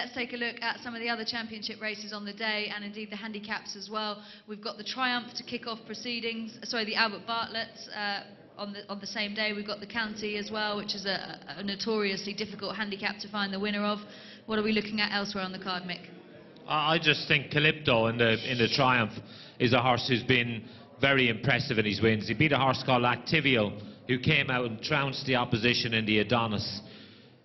let's take a look at some of the other championship races on the day, and indeed the handicaps as well. We've got the Triumph to kick off proceedings, sorry, the Albert Bartlett on the same day. We've got the County as well, which is a notoriously difficult handicap to find the winner of. What are we looking at elsewhere on the card, Mick? I just think Calypto in the Triumph is a horse who's been very impressive in his wins. He beat a horse called Activio, who came out and trounced the opposition in the Adonis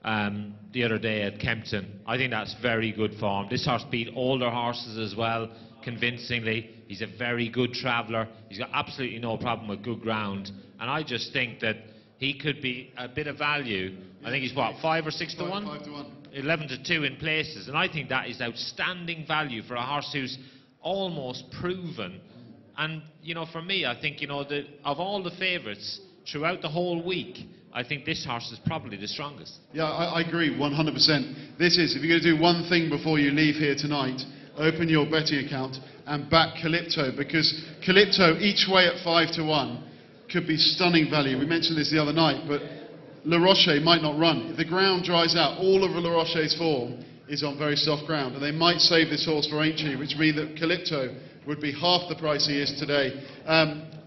the other day at Kempton. I think that's very good form. This horse beat older horses as well, convincingly. He's a very good traveller. He's got absolutely no problem with good ground. And I just think that he could be a bit of value. I think he's, what, 5 or 6 to 1? 5 to 1. 11 to 2 in places. And I think that is outstanding value for a horse who's almost proven. And, you know, for me, I think, you know, of all the favourites throughout the whole week, I think this horse is probably the strongest. Yeah, I agree 100%. This is, if you're going to do one thing before you leave here tonight, open your betting account and back Calypto, because Calypto each way at 5 to 1 could be stunning value. We mentioned this the other night, but Le Rocher might not run. If the ground dries out, all of Le Rocher's form is on very soft ground, and they might save this horse for Aintree, which means that Calypto would be half the price he is today.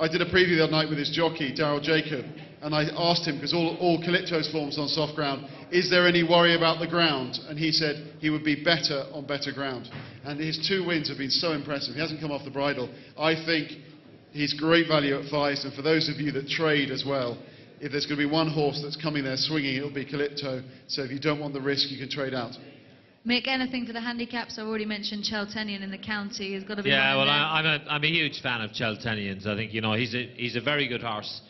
I did a preview the other night with his jockey, Daryl Jacob, and I asked him, because all Calypto's forms on soft ground, is there any worry about the ground? And he said he would be better on better ground. And his 2 wins have been so impressive. He hasn't come off the bridle. I think he's great value at 5s, and for those of you that trade as well, if there's going to be one horse that's coming there swinging, it'll be Calypto. So if you don't want the risk, you can trade out. Mick, anything to the handicaps? I've already mentioned Cheltenham in the County. Has got to be yeah, one well, in there. I'm a huge fan of Cheltenhams. I think, you know, he's a very good horse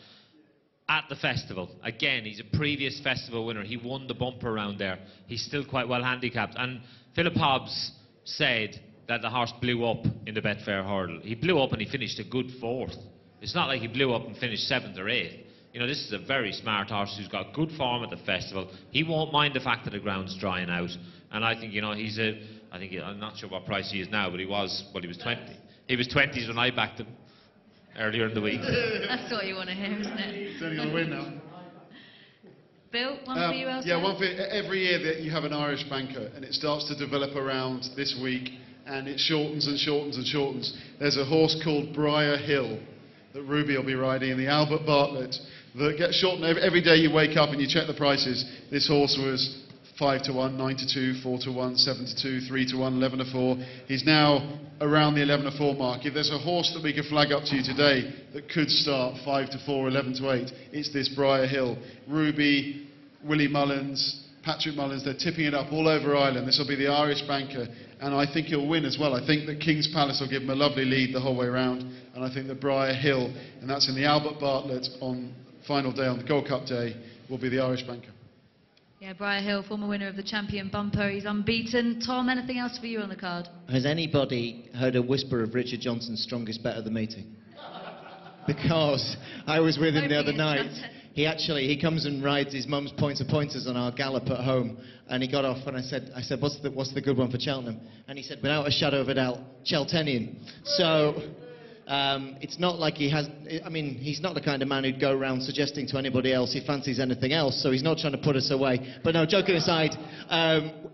at the festival. Again, he's a previous festival winner. He won the bumper round there. He's still quite well handicapped. And Philip Hobbs said that the horse blew up in the Betfair hurdle. He blew up and he finished a good 4th. It's not like he blew up and finished 7th or 8th. You know, this is a very smart horse who's got good form at the festival. He won't mind the fact that the ground's drying out. And I think, you know, I'm not sure what price he is now, but he was 20. He was 20s when I backed him earlier in the week. That's what you want to hear, isn't it? He's only going to win now. Bill, one for you elsewhere? Yeah, one for every year that you have an Irish banker and it starts to develop around this week and it shortens and shortens and shortens. There's a horse called Briar Hill that Ruby will be riding in the Albert Bartlett that gets shortened every day you wake up and you check the prices. This horse was 5 to 1, 9 to 2, 4 to 1, 7 to 2, 3 to 1, 11 to 4. He's now around the 11 to 4 mark. If there's a horse that we could flag up to you today that could start 5 to 4, 11 to 8, it's this Briar Hill. Ruby, Willie Mullins, Patrick Mullins, they're tipping it up all over Ireland. This will be the Irish banker, and I think he'll win as well. I think that King's Palace will give him a lovely lead the whole way round, and I think that Briar Hill, and that's in the Albert Bartlett on final day, on the Gold Cup day, will be the Irish banker. Yeah, Briar Hill, former winner of the Champion Bumper. He's unbeaten. Tom, anything else for you on the card? Has anybody heard a whisper of Richard Johnson's strongest bet of the meeting? Because I was with him the other night. He comes and rides his mum's pointers on our gallop at home, and he got off, and I said, what's the good one for Cheltenham? And he said, without a shadow of a doubt, Cheltenham. So it's not like he has, I mean, he's not the kind of man who'd go around suggesting to anybody else he fancies anything else, so he's not trying to put us away. But no, joking aside,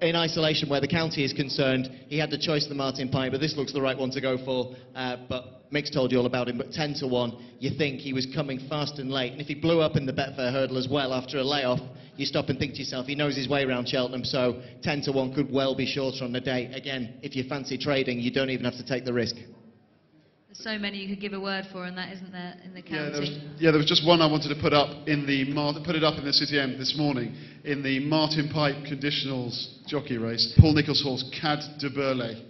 in isolation where the county is concerned, he had the choice of the Martin Pie, but this looks the right one to go for. But Mick's told you all about him, but 10 to 1, you think he was coming fast and late. And if he blew up in the Betfair hurdle as well after a layoff, you stop and think to yourself, he knows his way around Cheltenham, so 10 to 1 could well be shorter on the day. Again, if you fancy trading, you don't even have to take the risk. There's so many you could give a word for in that, isn't there, in the county? Yeah, there was just one I wanted to put up in the City End this morning in the Martin Pipe Conditionals jockey race. Paul Nicholls' horse, Cad de Burley.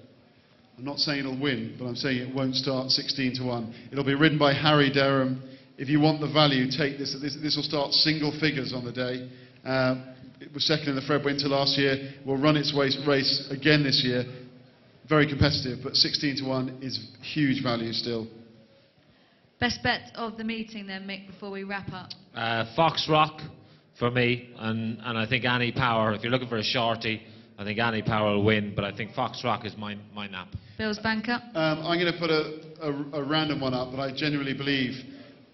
I'm not saying it'll win, but I'm saying it won't start 16 to 1. It'll be ridden by Harry Derham. If you want the value, take this. This will start single figures on the day. It was second in the Fred Winter last year. Will run its race again this year. Very competitive, but 16 to 1 is huge value still. Best bet of the meeting then, Mick, before we wrap up? Fox Rock for me, and I think Annie Power. If you're looking for a shorty, I think Annie Power will win, but I think Fox Rock is my nap. Bill's banker? I'm going to put a random one up, but I genuinely believe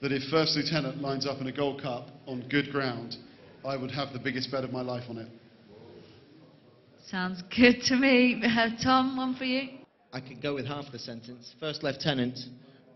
that if First Lieutenant lines up in a Gold Cup on good ground, I would have the biggest bet of my life on it. Sounds good to me. Tom, one for you? I could go with half the sentence. First lieutenant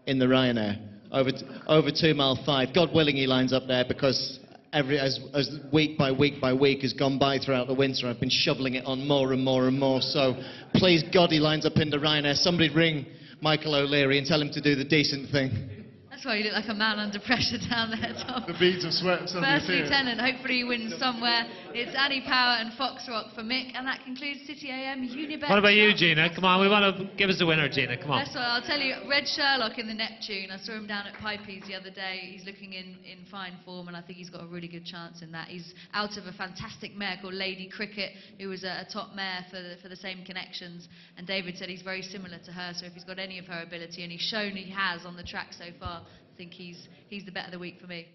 in the Ryanair, over 2 mile 5. God willing he lines up there, because as week by week by week has gone by throughout the winter, I've been shoveling it on more and more and more. So please God he lines up in the Ryanair. Somebody ring Michael O'Leary and tell him to do the decent thing. That's why you look like a man under pressure down there, Tom. The beads of sweat suddenly First appear. lieutenant, hopefully he wins somewhere. It's Annie Power and Foxrock for Mick, and that concludes City AM Unibet. What about you, Gina? Come on, we want to give us the winner, Gina. Come on. That's what I'll tell you. Red Sherlock in the Neptune. I saw him down at Pipey's the other day. He's looking in fine form, and I think he's got a really good chance in that. He's out of a fantastic mare called Lady Cricket, who was a top mare for the same connections. And David said he's very similar to her. So if he's got any of her ability, and he's shown he has on the track so far, I think he's the bet of the week for me.